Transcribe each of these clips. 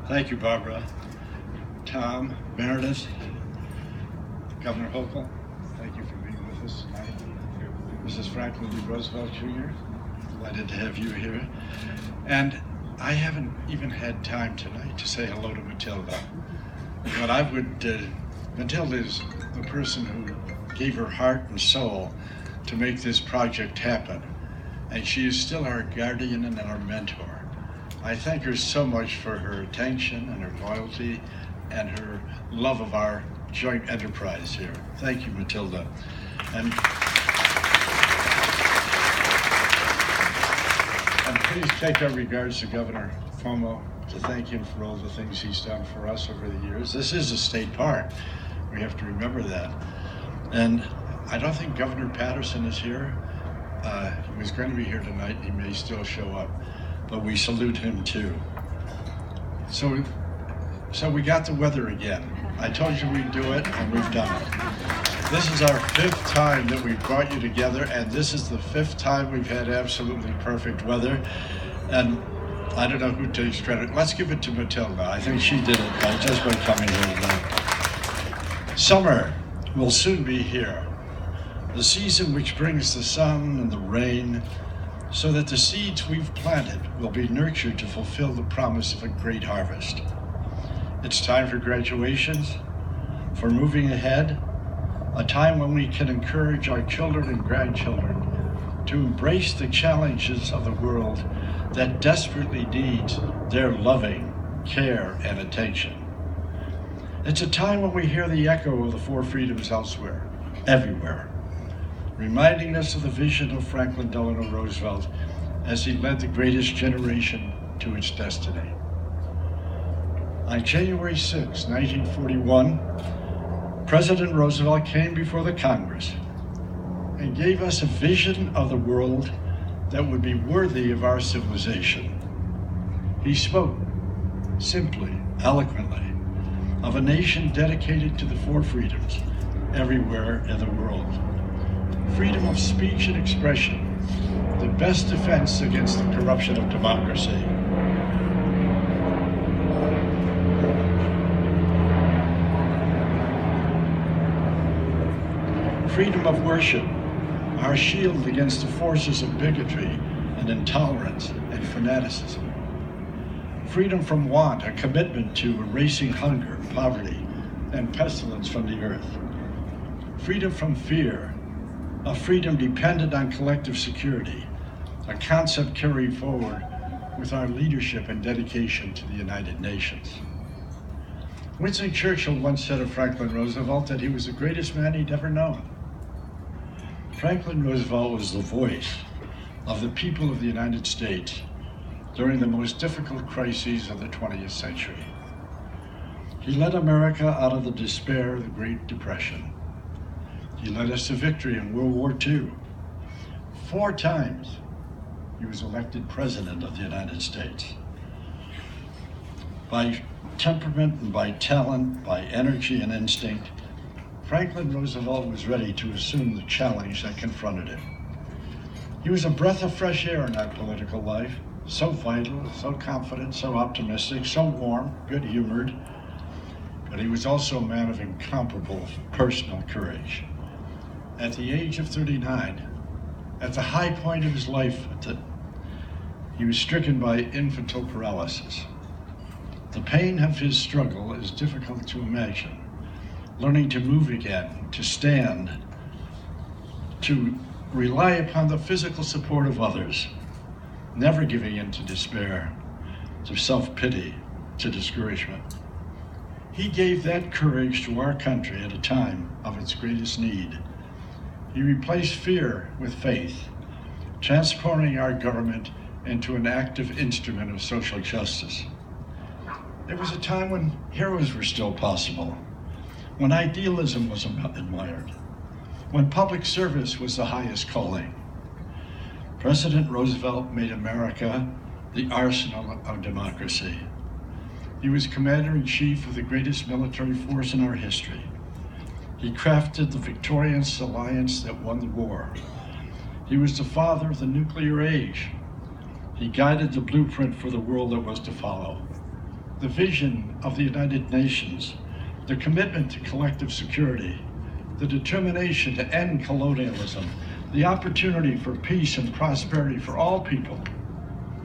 Thank you, Barbara. Tom, Meredith, Governor Hochul, thank you for being with us tonight. Mrs. Franklin Roosevelt Jr., delighted to have you here. And I haven't even had time tonight to say hello to Matilda. But I would, Matilda is the person who gave her heart and soul to make this project happen. And she is still our guardian and our mentor. I thank her so much for her attention and her loyalty and her love of our joint enterprise here. Thank you, Matilda. And please take our regards to Governor Cuomo, to thank him for all the things he's done for us over the years. This is a state park. We have to remember that. And I don't think Governor Patterson is here. He was going to be here tonight. He may still show up, but we salute him too. So we got the weather again. I told you we'd do it, and we've done it. This is our 5th time that we've brought you together, and this is the 5th time we've had absolutely perfect weather. And I don't know who takes credit. Let's give it to Matilda. I think she did it just by coming here tonight. Summer will soon be here, the season which brings the sun and the rain, so that the seeds we've planted will be nurtured to fulfill the promise of a great harvest. It's time for graduations, for moving ahead, a time when we can encourage our children and grandchildren to embrace the challenges of the world that desperately needs their loving care and attention. It's a time when we hear the echo of the 4 freedoms elsewhere, everywhere, reminding us of the vision of Franklin Delano Roosevelt as he led the greatest generation to its destiny. On January 6, 1941, President Roosevelt came before the Congress and gave us a vision of the world that would be worthy of our civilization. He spoke simply, eloquently, of a nation dedicated to the 4 freedoms everywhere in the world. Freedom of speech and expression, the best defense against the corruption of democracy. Freedom of worship, our shield against the forces of bigotry and intolerance and fanaticism. Freedom from want, a commitment to erasing hunger, poverty, and pestilence from the earth. Freedom from fear, a freedom dependent on collective security, a concept carried forward with our leadership and dedication to the United Nations. Winston Churchill once said of Franklin Roosevelt that he was the greatest man he'd ever known. Franklin Roosevelt was the voice of the people of the United States during the most difficult crises of the 20th century. He led America out of the despair of the Great Depression. He led us to victory in World War II. 4 times he was elected President of the United States. By temperament and by talent, by energy and instinct, Franklin Roosevelt was ready to assume the challenge that confronted him. He was a breath of fresh air in our political life, so vital, so confident, so optimistic, so warm, good-humored, but he was also a man of incomparable personal courage. At the age of 39, at the high point of his life, he was stricken by infantile paralysis. The pain of his struggle is difficult to imagine. Learning to move again, to stand, to rely upon the physical support of others, never giving in to despair, to self-pity, to discouragement. He gave that courage to our country at a time of its greatest need. He replaced fear with faith, transforming our government into an active instrument of social justice. There was a time when heroes were still possible, when idealism was admired, when public service was the highest calling. President Roosevelt made America the arsenal of democracy. He was commander-in-chief of the greatest military force in our history. He crafted the victorious alliance that won the war. He was the father of the nuclear age. He guided the blueprint for the world that was to follow. the vision of the United Nations, the commitment to collective security, the determination to end colonialism, the opportunity for peace and prosperity for all people.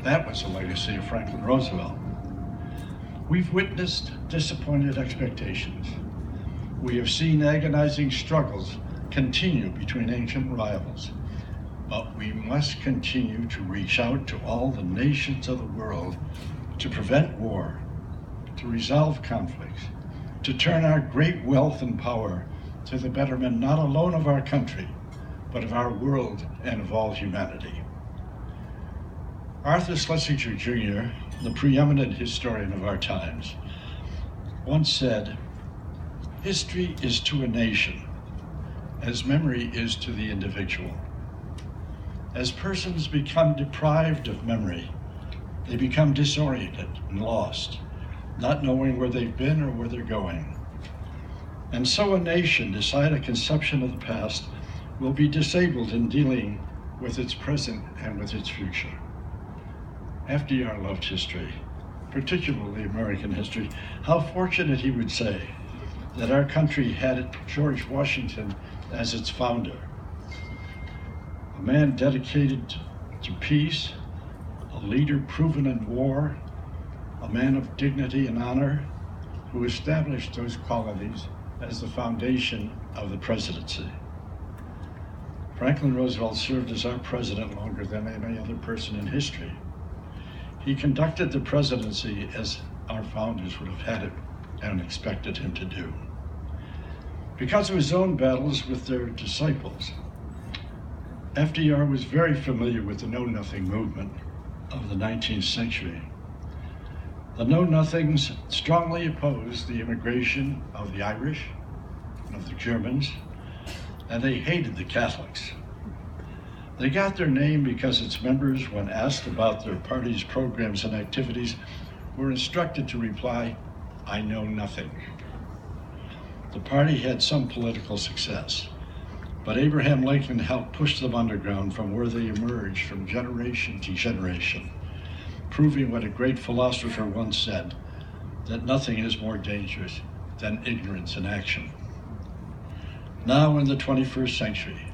That was the legacy of Franklin Roosevelt. We've witnessed disappointed expectations. We have seen agonizing struggles continue between ancient rivals. But we must continue to reach out to all the nations of the world to prevent war, to resolve conflicts, to turn our great wealth and power to the betterment not alone of our country, but of our world and of all humanity. Arthur Schlesinger Jr., the preeminent historian of our times, once said, "History is to a nation as memory is to the individual. As persons become deprived of memory, they become disoriented and lost, not knowing where they've been or where they're going. And so a nation beside a conception of the past will be disabled in dealing with its present and with its future." FDR loved history, particularly American history. How fortunate, he would say, that our country had George Washington as its founder. A man dedicated to peace, a leader proven in war, a man of dignity and honor, who established those qualities as the foundation of the presidency. Franklin Roosevelt served as our president longer than any other person in history. He conducted the presidency as our founders would have had it and expected him to do. Because of his own battles with their disciples, FDR was very familiar with the Know-Nothing movement of the 19th century. The Know-Nothings strongly opposed the immigration of the Irish, of the Germans, and they hated the Catholics. They got their name because its members, when asked about their party's programs and activities, were instructed to reply, "I know nothing." The party had some political success, but Abraham Lincoln helped push them underground from where they emerged from generation to generation, proving what a great philosopher once said, that nothing is more dangerous than ignorance in action. Now in the 21st century,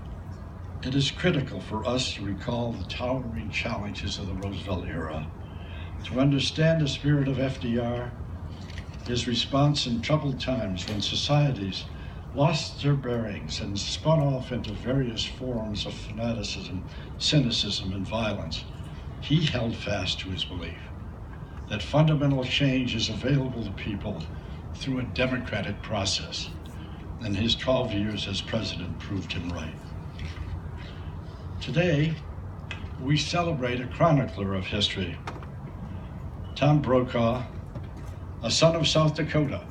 it is critical for us to recall the towering challenges of the Roosevelt era, to understand the spirit of FDR, his response in troubled times when societies lost their bearings and spun off into various forms of fanaticism, cynicism, and violence. He held fast to his belief that fundamental change is available to people through a democratic process, and his 12 years as president proved him right. Today, we celebrate a chronicler of history. Tom Brokaw, a son of South Dakota,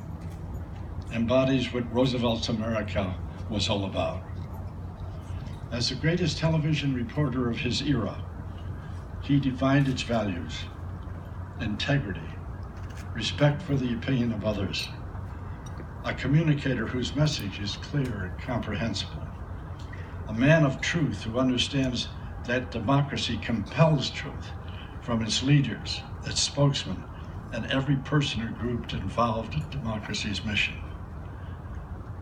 embodies what Roosevelt's America was all about. As the greatest television reporter of his era, he defined its values: integrity, respect for the opinion of others, a communicator whose message is clear and comprehensible, a man of truth who understands that democracy compels truth from its leaders, its spokesmen, and every person or group involved in democracy's mission.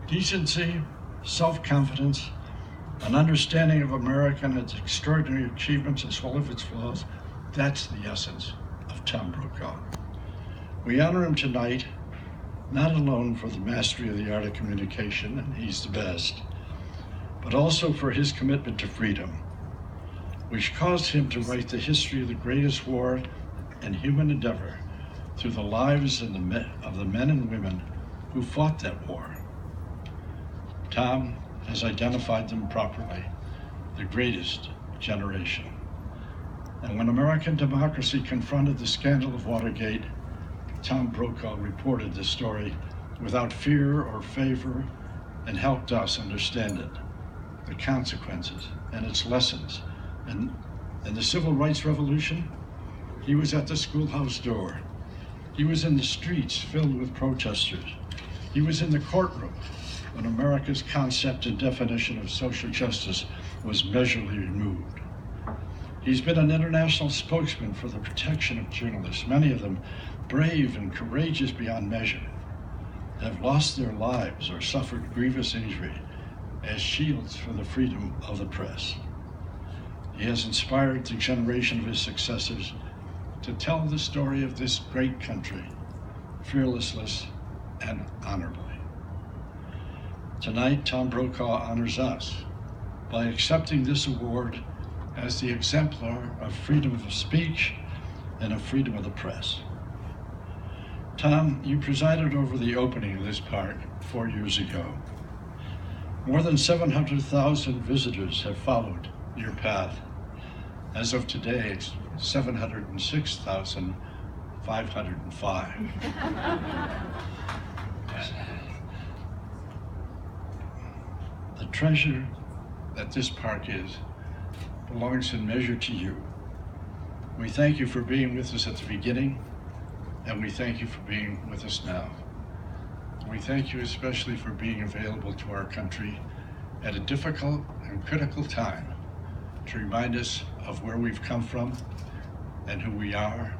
Decency, self-confidence, an understanding of America and its extraordinary achievements as well as its flaws, that's the essence of Tom Brokaw. We honor him tonight, not alone for the mastery of the art of communication, and he's the best, but also for his commitment to freedom, which caused him to write the history of the greatest war in human endeavor through the lives of the men and women who fought that war. Tom has identified them properly, the greatest generation. And when American democracy confronted the scandal of Watergate, Tom Brokaw reported this story without fear or favor and helped us understand it, the consequences and its lessons. And in the Civil Rights Revolution, he was at the schoolhouse door. He was in the streets filled with protesters. He was in the courtroom when America's concept and definition of social justice was measurably removed. He's been an international spokesman for the protection of journalists, many of them brave and courageous beyond measure, have lost their lives or suffered grievous injury as shields for the freedom of the press. He has inspired the generation of his successors to tell the story of this great country fearlessly and honorably. Tonight, Tom Brokaw honors us by accepting this award as the exemplar of freedom of speech and of freedom of the press. Tom, you presided over the opening of this park 4 years ago. More than 700,000 visitors have followed your path. As of today, it's 706,505. The treasure that this park is belongs in measure to you. We thank you for being with us at the beginning, and we thank you for being with us now. We thank you especially for being available to our country at a difficult and critical time to remind us of where we've come from and who we are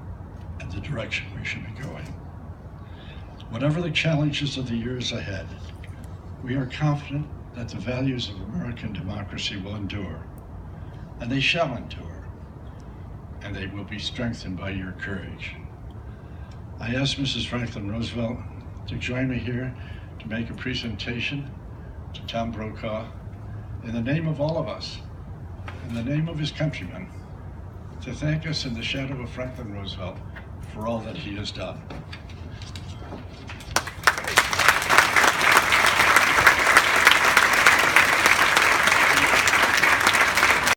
and the direction we should be going. Whatever the challenges of the years ahead, we are confident that the values of American democracy will endure, and they shall endure, and they will be strengthened by your courage. I ask Mrs. Franklin Roosevelt to join me here to make a presentation to Tom Brokaw in the name of all of us, in the name of his countrymen, to thank us in the shadow of Franklin Roosevelt for all that he has done.